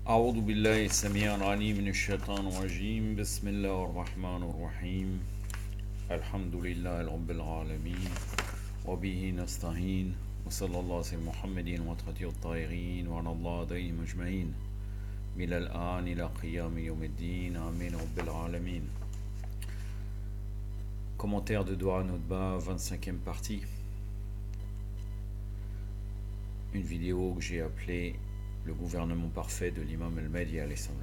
أعوذ بالله السميع العليم من الشيطان الرجيم بسم الله الرحمن الرحيم الحمد لله رب العالمين وبه نستعين وصلى الله على محمد وطهة الطاهرين وعلى الله عليهم أجمعين من الآن إلى قيام يوم الدين آمين رب العالمين. Commentaire de Dua Notba, 25e partie. Une vidéo que j'ai appelée Le gouvernement parfait de l'imam al-Mahdi alayhi salam.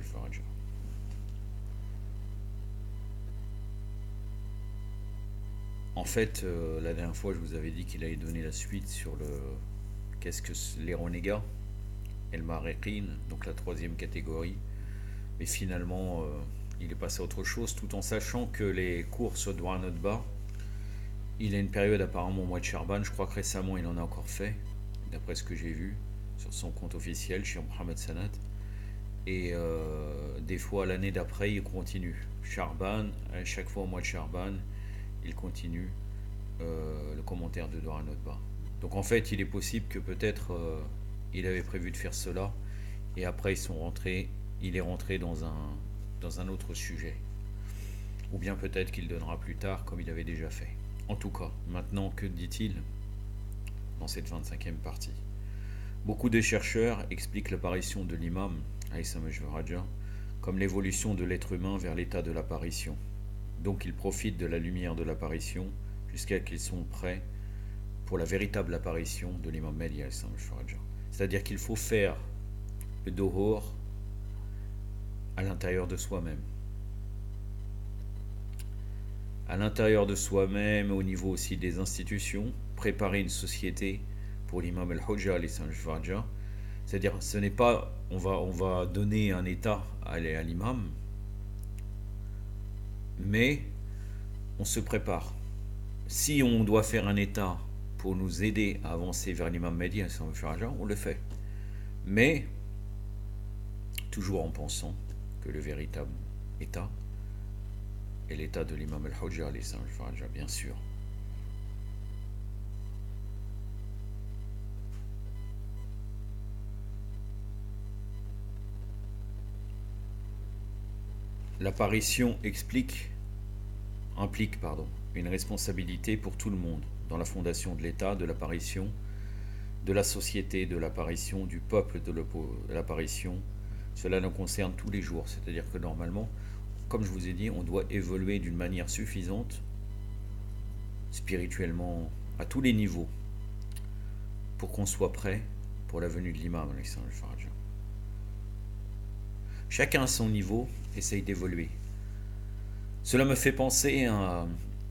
En fait, la dernière fois, je vous avais dit qu'il allait donner la suite sur qu'est-ce que les renégats, El Mareqin, donc la troisième catégorie. Mais finalement, il est passé à autre chose, tout en sachant que les courses au Dua Notba, il a une période apparemment au mois de Charban. Je crois que récemment, il en a encore fait, d'après ce que j'ai vu sur son compte officiel chez Mohamed Sanad. Et des fois, l'année d'après, il continue. Charban, à chaque fois au mois de Charban, il continue le commentaire de Dua Notba. Donc en fait, il est possible que peut-être il avait prévu de faire cela, et après il est rentré dans un autre sujet. Ou bien peut-être qu'il donnera plus tard, comme il avait déjà fait. En tout cas, maintenant, que dit-il dans cette 25e partie? Beaucoup de chercheurs expliquent l'apparition de l'imam comme l'évolution de l'être humain vers l'état de l'apparition. Donc ils profitent de la lumière de l'apparition jusqu'à qu'ils sont prêts pour la véritable apparition de l'imam Mahdi. C'est-à-dire qu'il faut faire le dohor à l'intérieur de soi-même. À l'intérieur de soi-même, au niveau aussi des institutions, préparer une société pour l'imam al-Hujja, c'est-à-dire ce n'est pas on va donner un état à l'imam, mais on se prépare. Si on doit faire un état pour nous aider à avancer vers l'imam Mahdi, on le fait, mais toujours en pensant que le véritable état est l'état de l'imam al-Hujja, bien sûr. L'apparition implique une responsabilité pour tout le monde dans la fondation de l'État, de l'apparition, de la société, de l'apparition, du peuple, de l'apparition. Cela nous concerne tous les jours, c'est-à-dire que normalement, comme je vous ai dit, on doit évoluer d'une manière suffisante, spirituellement, à tous les niveaux, pour qu'on soit prêt pour la venue de l'imam. Chacun à son niveau essaye d'évoluer. Cela me fait penser à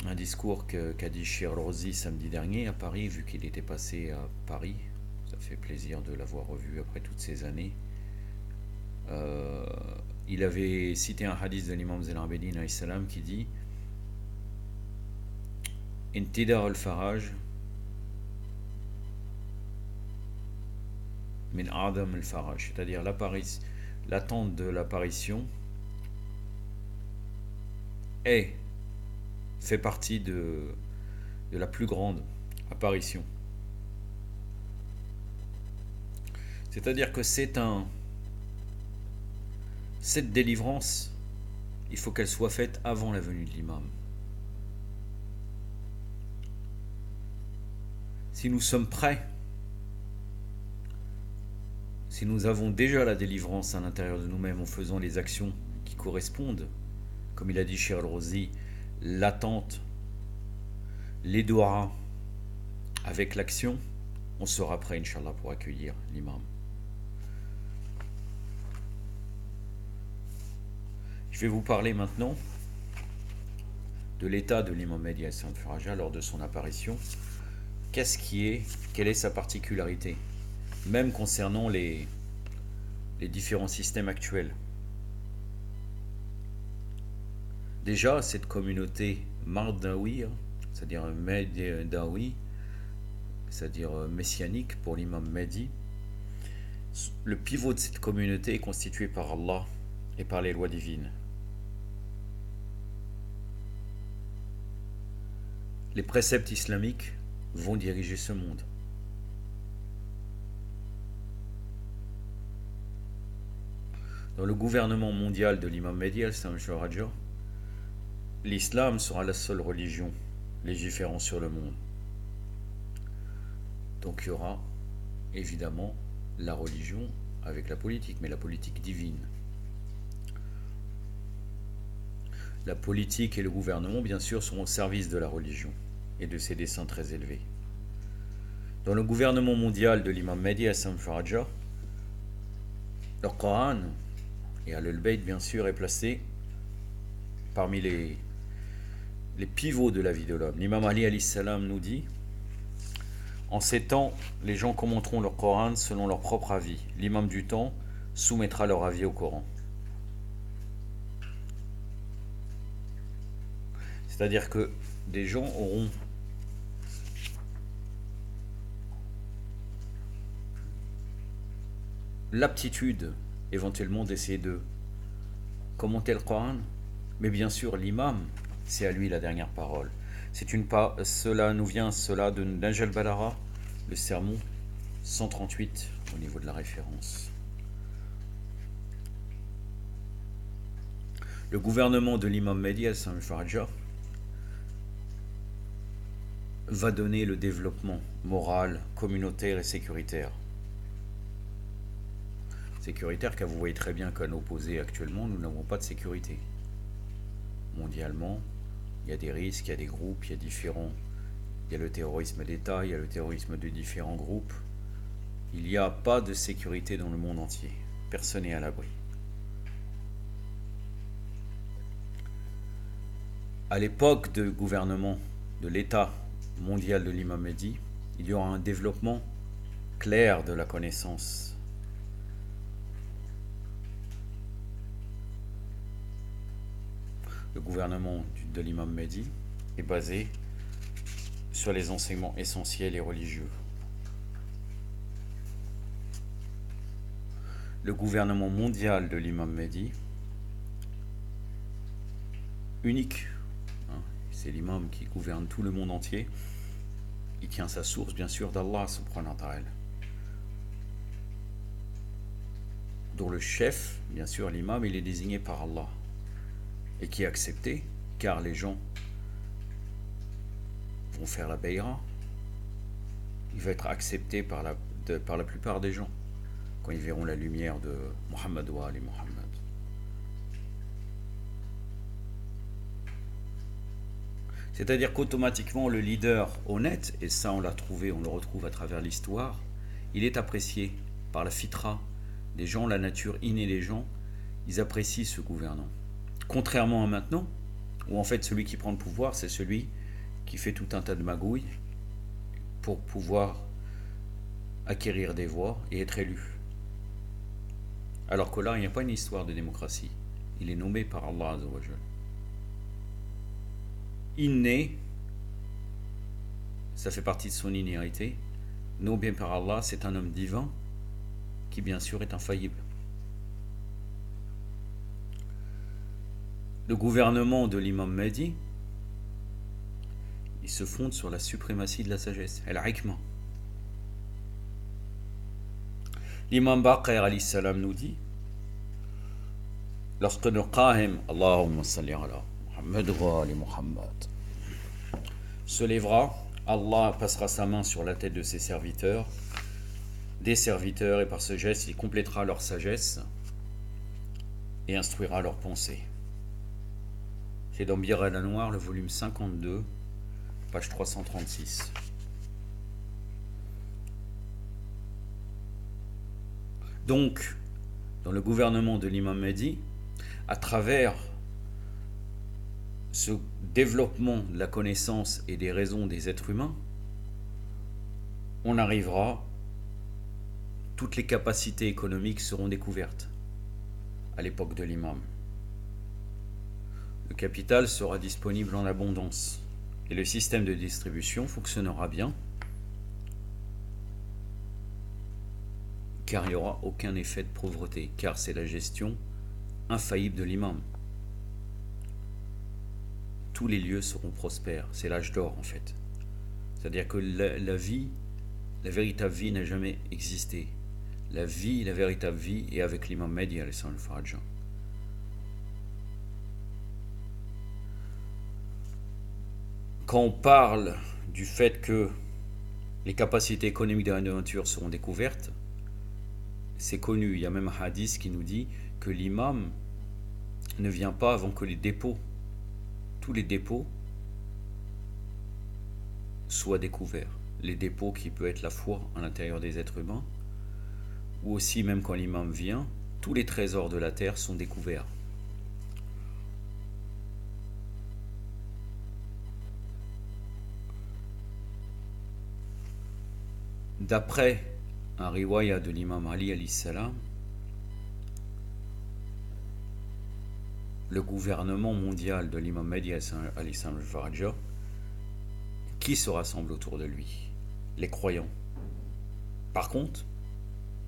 un discours qu'a dit Cheikh Al-Rozi samedi dernier à Paris, vu qu'il était passé à Paris. Ça fait plaisir de l'avoir revu après toutes ces années. Il avait cité un hadith de l'imam Zain al-Abidin alayhi salam qui dit Intidar al-Faraj min Adam al-Faraj, c'est-à-dire l'attente de l'apparition fait partie de la plus grande apparition. C'est-à-dire que cette délivrance, il faut qu'elle soit faite avant la venue de l'imam. Si nous sommes prêts, si nous avons déjà la délivrance à l'intérieur de nous-mêmes en faisant les actions qui correspondent, comme il a dit Cheikh Al-Rozi, l'attente, les doigts avec l'action, on sera prêt, Inch'Allah, pour accueillir l'imam. Je vais vous parler maintenant de l'état de l'imam Mahdi lors de son apparition. Quelle est sa particularité, même concernant les différents systèmes actuels. Déjà, cette communauté Mardawi, c'est-à-dire Mahdawi, c'est-à-dire messianique pour l'imam Mahdi, le pivot de cette communauté est constitué par Allah et par les lois divines. Les préceptes islamiques vont diriger ce monde. Dans le gouvernement mondial de l'imam Mehdi al-Sam Raja, l'islam sera la seule religion légiférant sur le monde. Donc il y aura évidemment la religion avec la politique, mais la politique divine. La politique et le gouvernement, bien sûr, sont au service de la religion et de ses desseins très élevés. Dans le gouvernement mondial de l'imam Mehdi al-Sam Raja, le Coran et Ahl-Bayt, bien sûr, est placé parmi les pivots de la vie de l'homme. L'imam Ali alayhi salam nous dit: en ces temps, les gens commenteront leur Coran selon leur propre avis. L'imam du temps soumettra leur avis au Coran. C'est-à-dire que des gens auront l'aptitude éventuellement d'essayer de commenter le Coran, mais bien sûr l'imam, c'est à lui la dernière parole. Cela nous vient de Nahj al-Balagha, le sermon 138 au niveau de la référence. Le gouvernement de l'imam Mehdi al-Sam Raja va donner le développement moral, communautaire et sécuritaire. Sécuritaire, car vous voyez très bien qu'à l'opposé actuellement, nous n'avons pas de sécurité. Mondialement, il y a des risques, il y a des groupes, il y a le terrorisme d'État, il y a le terrorisme de différents groupes. Il n'y a pas de sécurité dans le monde entier. Personne n'est à l'abri. À l'époque de gouvernement de l'État mondial de l'imam Mehdi, il y aura un développement clair de la connaissance. Le gouvernement de l'imam Mehdi est basé sur les enseignements essentiels et religieux. Le gouvernement mondial de l'imam Mehdi, unique, c'est l'imam qui gouverne tout le monde entier, il tient sa source bien sûr d'Allah subhanahu wa ta'ala, dont le chef, bien sûr l'imam, il est désigné par Allah et qui est accepté car les gens vont faire la bayra. Il va être accepté par la plupart des gens quand ils verront la lumière de Muhammad wa Ali Muhammad. C'est-à-dire qu'automatiquement le leader honnête, et ça on le retrouve à travers l'histoire, il est apprécié par la fitra des gens, la nature innée des gens, ils apprécient ce gouvernant. Contrairement à maintenant, où en fait celui qui prend le pouvoir, c'est celui qui fait tout un tas de magouilles pour pouvoir acquérir des voix et être élu. Alors que là, il n'y a pas une histoire de démocratie. Il est nommé par Allah Azza wa Jal. Inné, ça fait partie de son inérité. Nommé par Allah, c'est un homme divin qui bien sûr est infaillible. Le gouvernement de l'imam Mehdi, il se fonde sur la suprématie de la sagesse, al-hikmah. L'imam Baqir alayhi salam nous dit, lorsque le Qahim, Allahumma salli ala Muhammad wa ali Muhammad, se lèvera, Allah passera sa main sur la tête de ses serviteurs, des serviteurs, et par ce geste, il complétera leur sagesse et instruira leurs pensées. C'est dans Bir al-Anwar, le volume 52, page 336. Donc, dans le gouvernement de l'imam Mehdi, à travers ce développement de la connaissance et des raisons des êtres humains, on arrivera, toutes les capacités économiques seront découvertes à l'époque de l'imam. Le capital sera disponible en abondance et le système de distribution fonctionnera bien, car il n'y aura aucun effet de pauvreté, car c'est la gestion infaillible de l'imam. Tous les lieux seront prospères, c'est l'âge d'or en fait. C'est-à-dire que la véritable vie n'a jamais existé. la vie, la véritable vie, est avec l'imam Mahdi alayhi salam al-Faraja. Quand on parle du fait que les capacités économiques de la nature seront découvertes, c'est connu. Il y a même un hadith qui nous dit que l'imam ne vient pas avant que tous les dépôts soient découverts. Les dépôts qui peuvent être la foi à l'intérieur des êtres humains, ou aussi même quand l'imam vient, tous les trésors de la terre sont découverts. D'après un riwaya de l'imam Ali alayhi salam, le gouvernement mondial de l'imam Mahdi alayhi salam al-Faraja, qui se rassemble autour de lui? Les croyants. Par contre,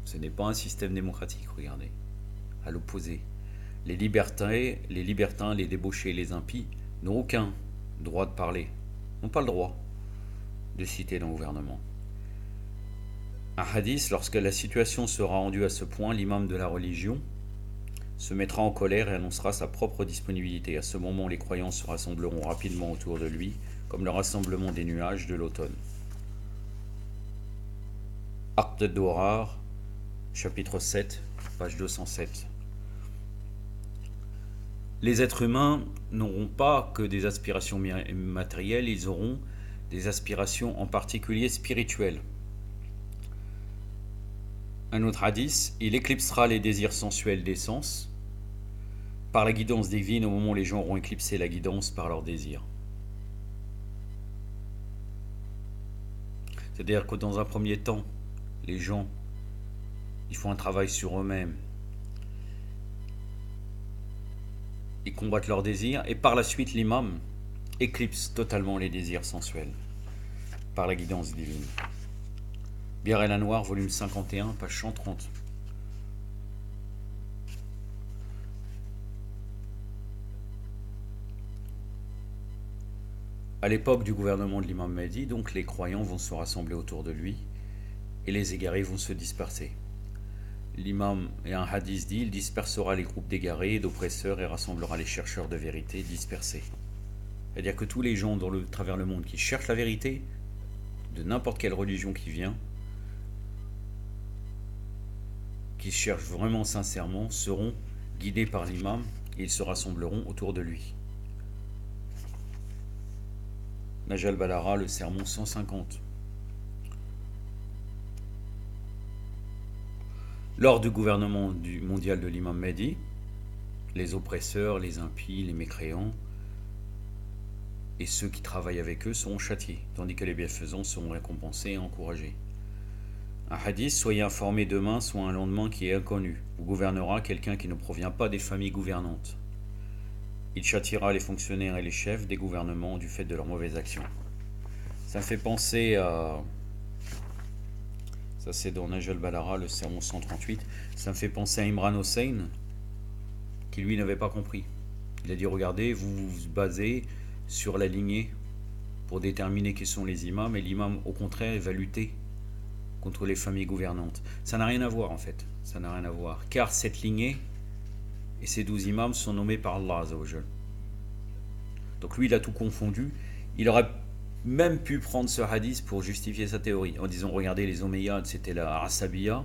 ce n'est pas un système démocratique, regardez. À l'opposé, les libertins, les débauchés, les impies n'ont aucun droit de parler, n'ont pas le droit de citer dans le gouvernement. Un hadith, lorsque la situation sera rendue à ce point, l'imam de la religion se mettra en colère et annoncera sa propre disponibilité. À ce moment, les croyants se rassembleront rapidement autour de lui, comme le rassemblement des nuages de l'automne. Aqd ad-Durar, chapitre 7, page 207. Les êtres humains n'auront pas que des aspirations matérielles, ils auront des aspirations en particulier spirituelles. Un autre hadith, il éclipsera les désirs sensuels des sens par la guidance divine au moment où les gens auront éclipsé la guidance par leurs désirs. C'est-à-dire que dans un premier temps, les gens, ils font un travail sur eux-mêmes, ils combattent leurs désirs, et par la suite l'imam éclipse totalement les désirs sensuels par la guidance divine. Biar el-Anwar, volume 51, page 130. À l'époque du gouvernement de l'imam Mahdi, donc les croyants vont se rassembler autour de lui et les égarés vont se disperser. L'imam, et un hadith dit, il dispersera les groupes d'égarés et d'oppresseurs et rassemblera les chercheurs de vérité dispersés. C'est-à-dire que tous les gens travers le monde qui cherchent la vérité, de n'importe quelle religion qui vient, qui cherchent vraiment sincèrement, seront guidés par l'imam et ils se rassembleront autour de lui. Nahj al-Balagha, le sermon 150. Lors du gouvernement mondial de l'imam Mahdi, les oppresseurs, les impies, les mécréants et ceux qui travaillent avec eux seront châtiés, tandis que les bienfaisants seront récompensés et encouragés. Un hadith, soyez informés demain, soit un lendemain qui est inconnu, où gouvernera quelqu'un qui ne provient pas des familles gouvernantes. Il châtiera les fonctionnaires et les chefs des gouvernements du fait de leurs mauvaises actions. Ça me fait penser à... Ça c'est dans Nahj al-Balagha, le sermon 138. Ça me fait penser à Imran Hossein, qui lui n'avait pas compris. Il a dit, regardez, vous vous basez sur la lignée pour déterminer qui sont les imams, et l'imam au contraire va lutter contre les familles gouvernantes. Ça n'a rien à voir en fait, ça n'a rien à voir, car cette lignée et ces 12 imams sont nommés par Allah Azza wa Jal. Donc lui il a tout confondu, il aurait même pu prendre ce hadith pour justifier sa théorie, en disant regardez les Omeyyades c'était la Asabiya,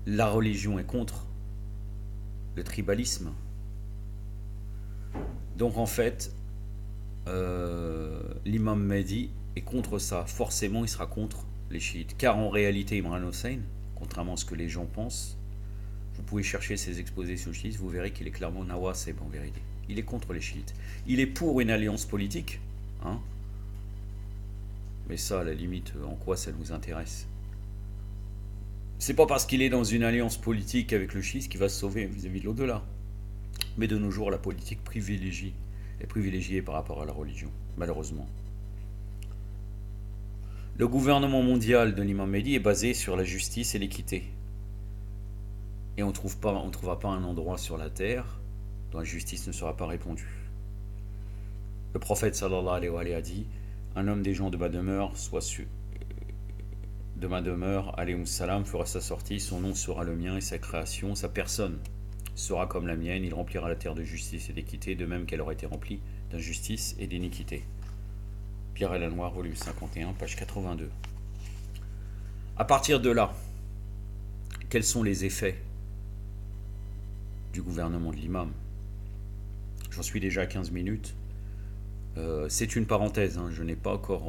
la religion est contre le tribalisme. Donc en fait, l'imam Mahdi est contre ça, forcément il sera contre les chiites, car en réalité Imran Hossein, contrairement à ce que les gens pensent, vous pouvez chercher ses exposés sur le chiite, vous verrez qu'il est clairement nawasib en vérité. Il est contre les chiites. Il est pour une alliance politique, hein, mais ça à la limite, en quoi ça nous intéresse? C'est pas parce qu'il est dans une alliance politique avec le chiite qu'il va se sauver vis-à-vis de l'au-delà. Mais de nos jours, la politique est privilégiée par rapport à la religion, malheureusement. Le gouvernement mondial de l'imam Mahdi est basé sur la justice et l'équité. Et on ne trouvera pas un endroit sur la terre dont la justice ne sera pas répandue. Le prophète sallallahu alayhi wa sallam a dit, un homme des gens de ma demeure de ma demeure, alayhi salam, fera sa sortie, son nom sera le mien et sa création, sa personne sera comme la mienne, il remplira la terre de justice et d'équité, de même qu'elle aura été remplie d'injustice et d'iniquité. Pierre et Lanoir, volume 51, page 82. À partir de là, quels sont les effets du gouvernement de l'imam? J'en suis déjà à 15 minutes. C'est une parenthèse, hein, je n'ai pas encore.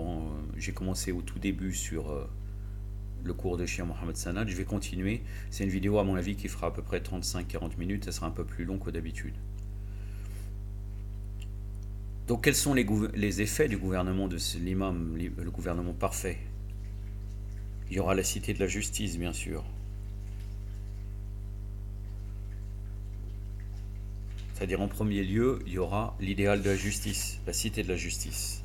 J'ai commencé au tout début sur le cours de Cheikh Mohammed Sanad. Je vais continuer. C'est une vidéo, à mon avis, qui fera à peu près 35-40 minutes. Ça sera un peu plus long que d'habitude. Donc, quels sont les effets du gouvernement de l'imam, le gouvernement parfait? Il y aura la cité de la justice, bien sûr. C'est-à-dire, en premier lieu, il y aura l'idéal de la justice, la cité de la justice.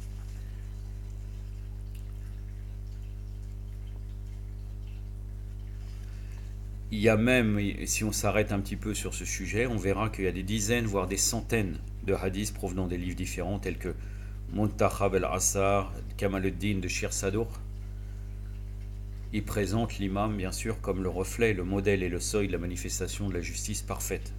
Il y a même, si on s'arrête un petit peu sur ce sujet, on verra qu'il y a des dizaines, voire des centaines de hadiths provenant des livres différents, tels que Muntakhab al-Asar, Kamaluddin de Shir Sadour. Il présente l'imam, bien sûr, comme le reflet, le modèle et le seuil de la manifestation de la justice parfaite.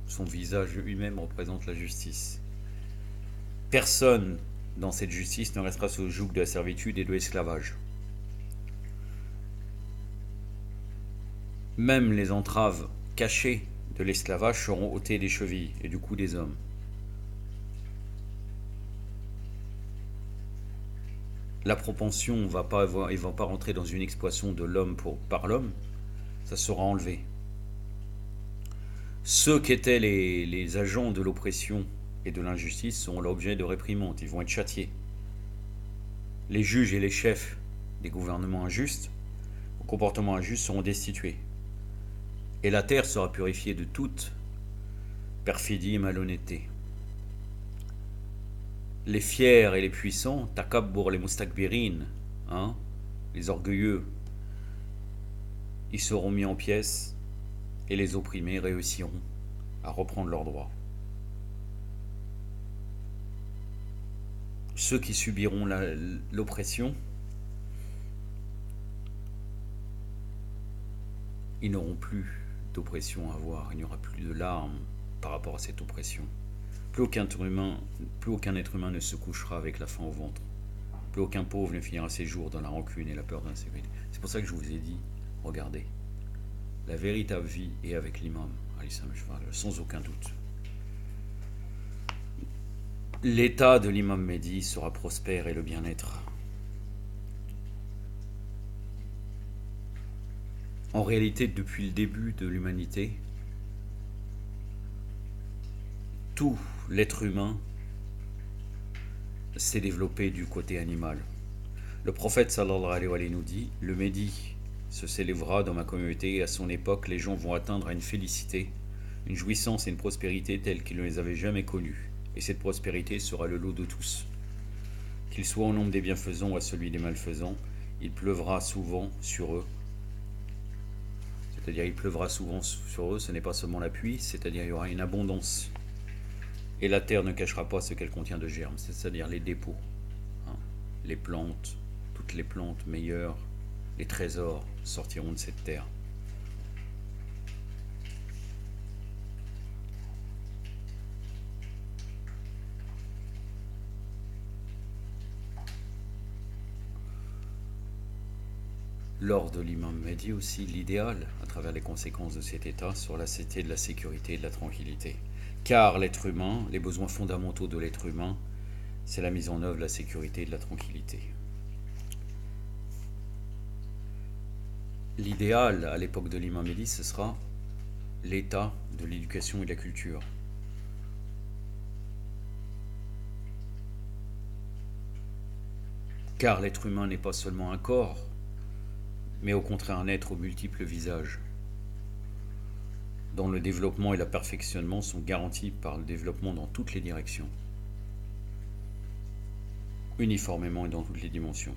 Son visage lui-même représente la justice. Personne dans cette justice ne restera sous le joug de la servitude et de l'esclavage. Même les entraves cachées de l'esclavage seront ôtées des chevilles et du cou des hommes. La propension ne va pas rentrer dans une exploitation de l'homme par l'homme, ça sera enlevé. Ceux qui étaient les agents de l'oppression et de l'injustice seront l'objet de réprimandes, ils vont être châtiés. Les juges et les chefs des gouvernements injustes, aux comportements injustes, seront destitués. Et la terre sera purifiée de toute perfidie et malhonnêteté. Les fiers et les puissants, takabbur les mustakbirin, les orgueilleux, ils seront mis en pièces et les opprimés réussiront à reprendre leurs droits. Ceux qui subiront l'oppression, ils n'auront plus d'oppression à avoir, il n'y aura plus de larmes par rapport à cette oppression. Plus aucun être humain ne se couchera avec la faim au ventre. Plus aucun pauvre ne finira ses jours dans la rancune et la peur de l'insécurité. C'est pour ça que je vous ai dit, regardez, la véritable vie est avec l'imam, sans aucun doute. L'état de l'imam Mehdi sera prospère et le bien-être. En réalité, depuis le début de l'humanité, tout l'être humain s'est développé du côté animal. Le prophète sallallahu alayhi wa sallam nous dit, le Mehdi se s'élèvera dans ma communauté et à son époque, les gens vont atteindre à une félicité, une jouissance et une prospérité telles qu'ils ne les avaient jamais connues. Et cette prospérité sera le lot de tous. Qu'ils soient au nombre des bienfaisants ou à celui des malfaisants, il pleuvra souvent sur eux. C'est-à-dire il pleuvra souvent sur eux, ce n'est pas seulement la pluie, c'est-à-dire il y aura une abondance. Et la terre ne cachera pas ce qu'elle contient de germes, c'est-à-dire les dépôts, les plantes, toutes les plantes meilleures, les trésors sortiront de cette terre. Lors de l'imam Mehdi aussi, l'idéal, à travers les conséquences de cet état, sur la cité de la sécurité et de la tranquillité. Car l'être humain, les besoins fondamentaux de l'être humain, c'est la mise en œuvre de la sécurité et de la tranquillité. L'idéal, à l'époque de l'imam Mehdi, ce sera l'état de l'éducation et de la culture. Car l'être humain n'est pas seulement un corps, mais au contraire un être aux multiples visages, dont le développement et le perfectionnement sont garantis par le développement dans toutes les directions, uniformément et dans toutes les dimensions.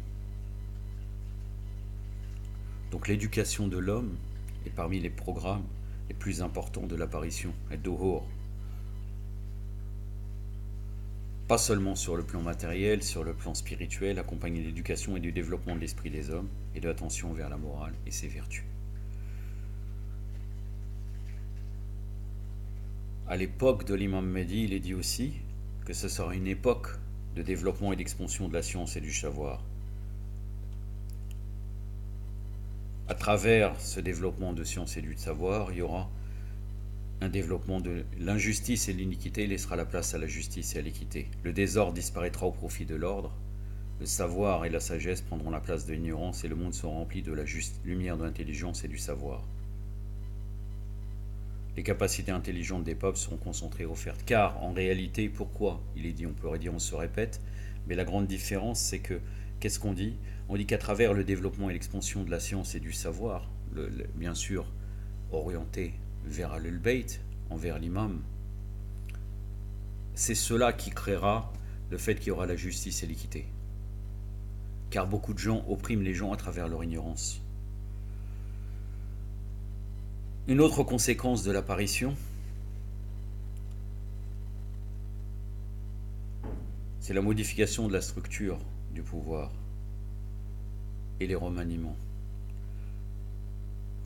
Donc l'éducation de l'homme est parmi les programmes les plus importants de l'apparition, ad-duhur. pas seulement sur le plan matériel, sur le plan spirituel, accompagner l'éducation et du développement de l'esprit des hommes et de l'attention vers la morale et ses vertus. À l'époque de l'imam Mahdi, il est dit aussi que ce sera une époque de développement et d'expansion de la science et du savoir. À travers ce développement de science et du savoir, il y aura un développement de l'injustice et de l'iniquité laissera la place à la justice et à l'équité. Le désordre disparaîtra au profit de l'ordre. Le savoir et la sagesse prendront la place de l'ignorance et le monde sera rempli de la juste lumière de l'intelligence et du savoir. Les capacités intelligentes des peuples seront concentrées et offertes. Car, en réalité, pourquoi? Il est dit, on pourrait dire, on se répète, mais la grande différence, c'est que, qu'est-ce qu'on dit? On dit qu'à travers le développement et l'expansion de la science et du savoir, bien sûr orienté vers Al-Bayt, envers l'imam, c'est cela qui créera le fait qu'il y aura la justice et l'équité. Car beaucoup de gens oppriment les gens à travers leur ignorance. Une autre conséquence de l'apparition, c'est la modification de la structure du pouvoir et les remaniements.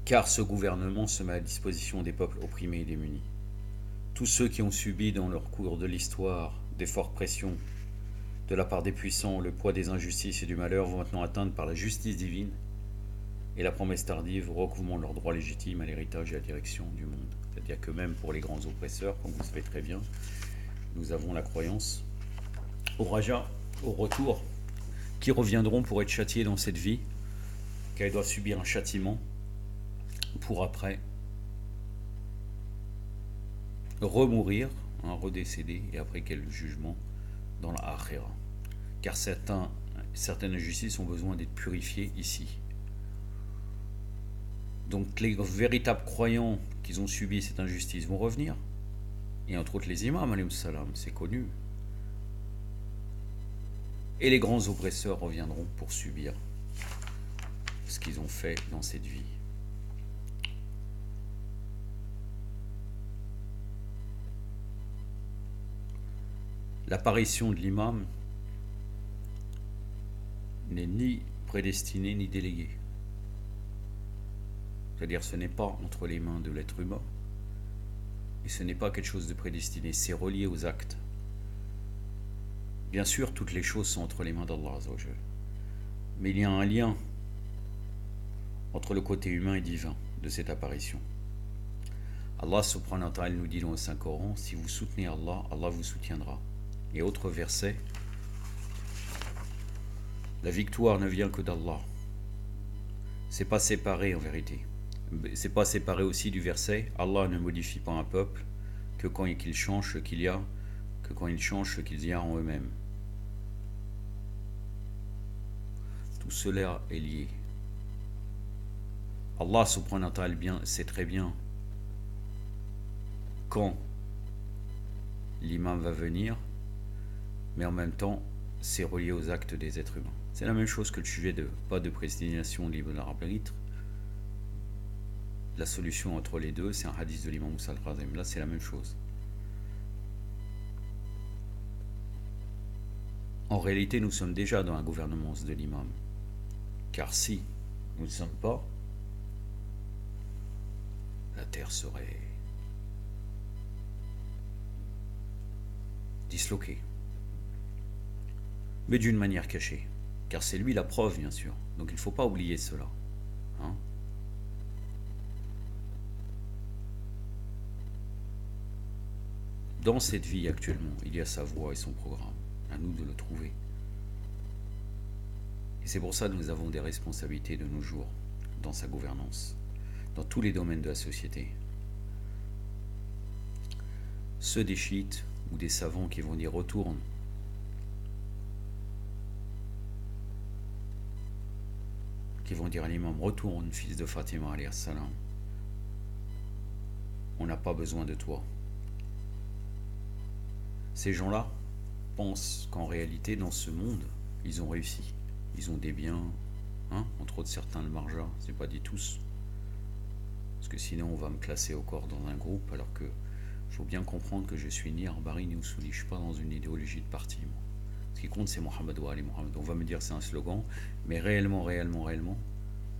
Car ce gouvernement se met à disposition des peuples opprimés et démunis. Tous ceux qui ont subi dans leur cours de l'histoire des fortes pressions de la part des puissants, le poids des injustices et du malheur vont maintenant atteindre par la justice divine et la promesse tardive recouvrant leur droit légitime à l'héritage et à la direction du monde. C'est-à-dire que même pour les grands oppresseurs, comme vous le savez très bien, nous avons la croyance au raja, au retour, qui reviendront pour être châtiés dans cette vie, car ils doivent subir un châtiment pour après remourir, redécéder, et après quel jugement dans la akhira. Car certaines injustices ont besoin d'être purifiées ici. Donc les véritables croyants qui ont subi cette injustice vont revenir. Et entre autres les imams, alayhi salam, c'est connu. Et les grands oppresseurs reviendront pour subir ce qu'ils ont fait dans cette vie. L'apparition de l'imam n'est ni prédestinée ni déléguée. C'est-à-dire ce n'est pas entre les mains de l'être humain et ce n'est pas quelque chose de prédestiné, c'est relié aux actes. Bien sûr, toutes les choses sont entre les mains d'Allah Azzawajal. Mais il y a un lien entre le côté humain et divin de cette apparition. Allah subhanahu wa ta'ala nous dit dans le Saint-Coran, si vous soutenez Allah, Allah vous soutiendra. Et autre verset, la victoire ne vient que d'Allah. C'est pas séparé en vérité. C'est pas séparé aussi du verset, Allah ne modifie pas un peuple que quand il change ce qu'il y a, que quand il change ce qu'il y a en eux-mêmes. Tout cela est lié. Allah subhanahu wa ta'ala sait très bien quand l'imam va venir, mais en même temps, c'est relié aux actes des êtres humains. C'est la même chose que le sujet de pas de prédestination libre de l'arbitre. La solution entre les deux, c'est un hadith de l'imam Moussa al-Khazem. Là, c'est la même chose. En réalité, nous sommes déjà dans la gouvernance de l'imam. Car si nous ne sommes pas, la terre serait disloquée. Mais d'une manière cachée. Car c'est lui la preuve, bien sûr. Donc il ne faut pas oublier cela. Hein? Dans cette vie actuellement, il y a sa voie et son programme. À nous de le trouver. Et c'est pour ça que nous avons des responsabilités de nos jours dans sa gouvernance, dans tous les domaines de la société. Ceux des chiites ou des savants qui vont dire retourne, qui vont dire à l'imam retourne, fils de Fatima alayhi salam, on n'a pas besoin de toi. Ces gens-là pensent qu'en réalité, dans ce monde, ils ont réussi. Ils ont des biens, hein, entre autres certains le marja, c'est pas dit tous. Parce que sinon, on va me classer au corps dans un groupe, alors que Il faut bien comprendre que je suis ni Arbari ni Usuli. Je ne suis pas dans une idéologie de parti. Moi. Ce qui compte, c'est Mohamed wa Ali Mohamed. On va me dire c'est un slogan, mais réellement,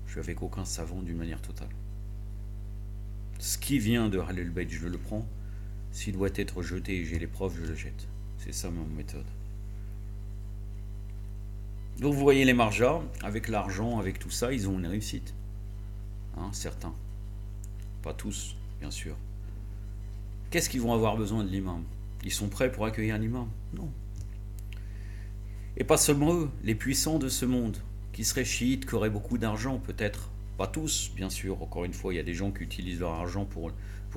je suis avec aucun savant d'une manière totale. Ce qui vient de Ahlul Bayt, je le prends. S'il doit être jeté et j'ai les preuves, je le jette. C'est ça ma méthode. Donc vous voyez les marjas, avec l'argent, avec tout ça, ils ont une réussite. Certains. Pas tous, bien sûr. Qu'est-ce qu'ils vont avoir besoin de l'imam? Ils sont prêts pour accueillir l'imam? Non. Et pas seulement eux, les puissants de ce monde, qui seraient chiites, qui auraient beaucoup d'argent peut-être. Pas tous, bien sûr. Encore une fois, il y a des gens qui utilisent leur argent pour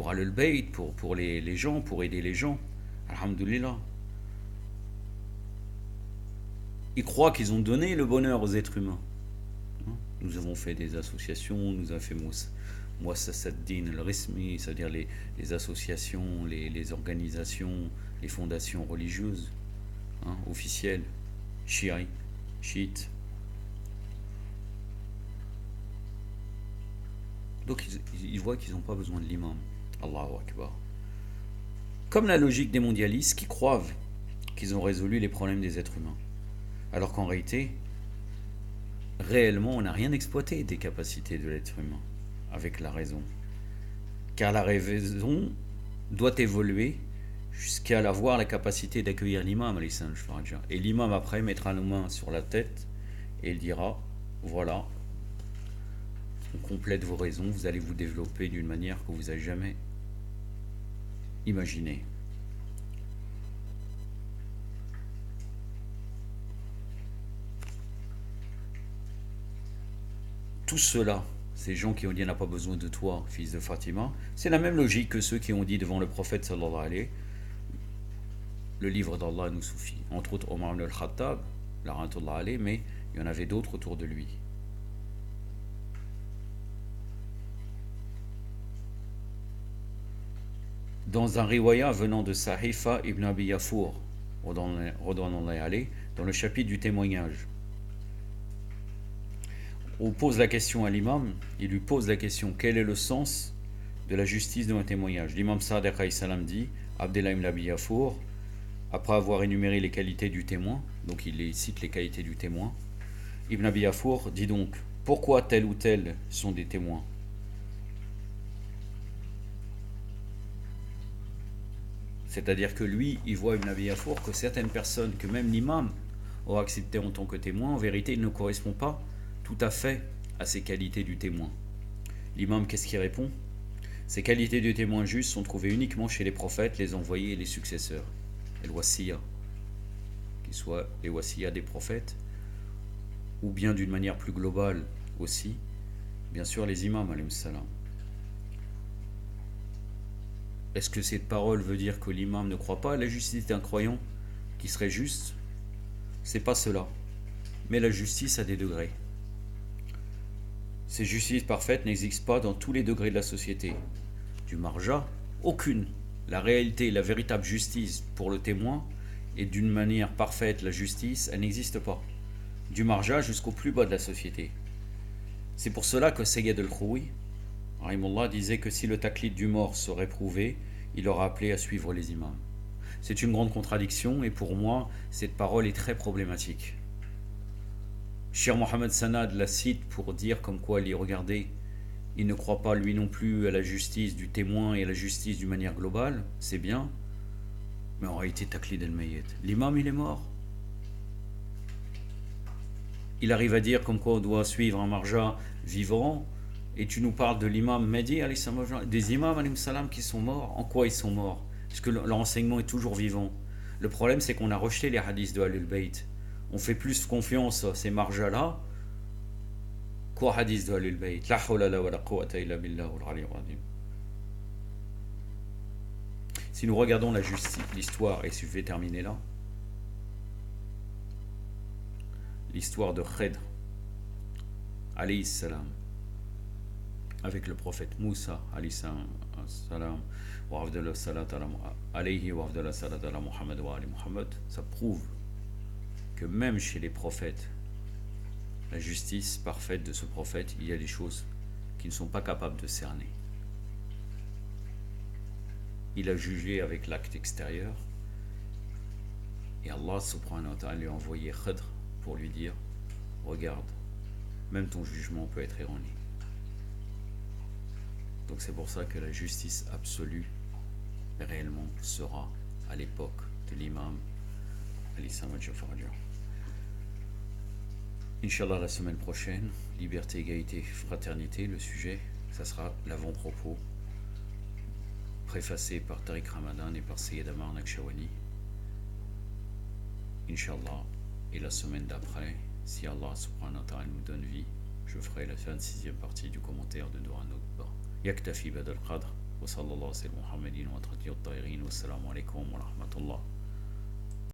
Ahlul Bayt, pour les gens, pour aider les gens. Alhamdulillah. Ils croient qu'ils ont donné le bonheur aux êtres humains. Nous avons fait des associations, nous avons fait Muassasaddin al-Rismi, c'est-à-dire les associations, les organisations, les fondations religieuses, officielles, chiites. Donc ils voient qu'ils n'ont pas besoin de l'imam. Allahu Akbar. Comme la logique des mondialistes qui croient qu'ils ont résolu les problèmes des êtres humains. Alors qu'en réalité, réellement, on n'a rien exploité des capacités de l'être humain avec la raison. Car la raison doit évoluer jusqu'à avoir la capacité d'accueillir l'imam. Et l'imam après mettra nos mains sur la tête et il dira, voilà, on complète vos raisons, vous allez vous développer d'une manière que vous n'avez jamais imaginée. Tout cela, ces gens qui ont dit « n'a pas besoin de toi, fils de Fatima », c'est la même logique que ceux qui ont dit devant le prophète sallallahu alayhi, le livre d'Allah nous suffit. Entre autres Omar ibn al-Khattab, la'anatullah alayhi, mais il y en avait d'autres autour de lui. Dans un riwaya venant de Sahifa ibn Abi Yafour, dans le chapitre du témoignage, on pose la question à l'imam, il lui pose la question, quel est le sens de la justice de un témoignage? L'imam Sadiq alayhi salam dit, Abdullah ibn Abi Yafour, après avoir énuméré les qualités du témoin, donc il cite les qualités du témoin, Ibn Abi Yafour dit donc, pourquoi tel ou tel sont des témoins? C'est-à-dire que lui, il voit Ibn Abi Yafour que certaines personnes, que même l'imam aura accepté en tant que témoin, en vérité, il ne correspond pas tout à fait à ces qualités du témoin. L'imam, qu'est-ce qu'il répond? Ces qualités de témoin juste sont trouvées uniquement chez les prophètes, les envoyés et les successeurs. Et le wasiya, qu'ils soient les wasiya des prophètes, ou bien d'une manière plus globale aussi, bien sûr les imams, alayhi salam. Est-ce que cette parole veut dire que l'imam ne croit pas à la justice d'un croyant qui serait juste? C'est pas cela. Mais la justice a des degrés. Ces justices parfaites n'existent pas dans tous les degrés de la société. Du marja, aucune. La réalité, la véritable justice pour le témoin, et d'une manière parfaite, la justice, elle n'existe pas. Du marja jusqu'au plus bas de la société. C'est pour cela que Sayyid al-Khoui, rahimahullah, disait que si le taqlid du mort serait prouvé, il aurait appelé à suivre les imams. C'est une grande contradiction et pour moi, cette parole est très problématique. Cheikh Mohamed Sanad la cite pour dire comme quoi il y regardez, il ne croit pas lui non plus à la justice du témoin et à la justice d'une manière globale, c'est bien, mais en réalité taqlid al-mayyit. L'imam il est mort. Il arrive à dire comme quoi on doit suivre un marja vivant. Et tu nous parles de l'imam Mahdi, des imams alayhi salam qui sont morts. En quoi ils sont morts? Parce que leur enseignement est toujours vivant. Le problème, c'est qu'on a rejeté les hadiths de Ahlul Bayt. On fait plus confiance à ces marjas-là qu'aux hadiths de Ahlul Bayt. La hawla la wa la quwwata illa billah al-aliyyul azim. Si nous regardons la justice, l'histoire, et si je vais terminer là, l'histoire de Khidr, alayhi salam, avec le prophète Moussa alayhi salam wa afdalus salat alayhi wa afdalus salat ala Muhammad wa ali Muhammad, ça prouve que même chez les prophètes, la justice parfaite de ce prophète, il y a des choses qu'ils ne sont pas capables de cerner. il a jugé avec l'acte extérieur. Et Allah subhanahu wa ta'ala lui a envoyé Khadr pour lui dire, regarde, même ton jugement peut être erroné. Donc c'est pour ça que la justice absolue réellement sera à l'époque de l'imam Ali Samad Jafar Adjar. Inch'Allah, la semaine prochaine, liberté, égalité, fraternité, le sujet, ça sera l'avant-propos préfacé par Tariq Ramadan et par Sayyid Amar Naqshawani. Inch'Allah, et la semaine d'après, si Allah subhanahu wa ta'ala nous donne vie, je ferai la 26e partie du commentaire de Dua Nutba. Yaktafi Badal Qadr, wa sallallahu alayhi wa sallam, Muhammadin wa Tahirin, wa salamu alaykum wa rahmatullah.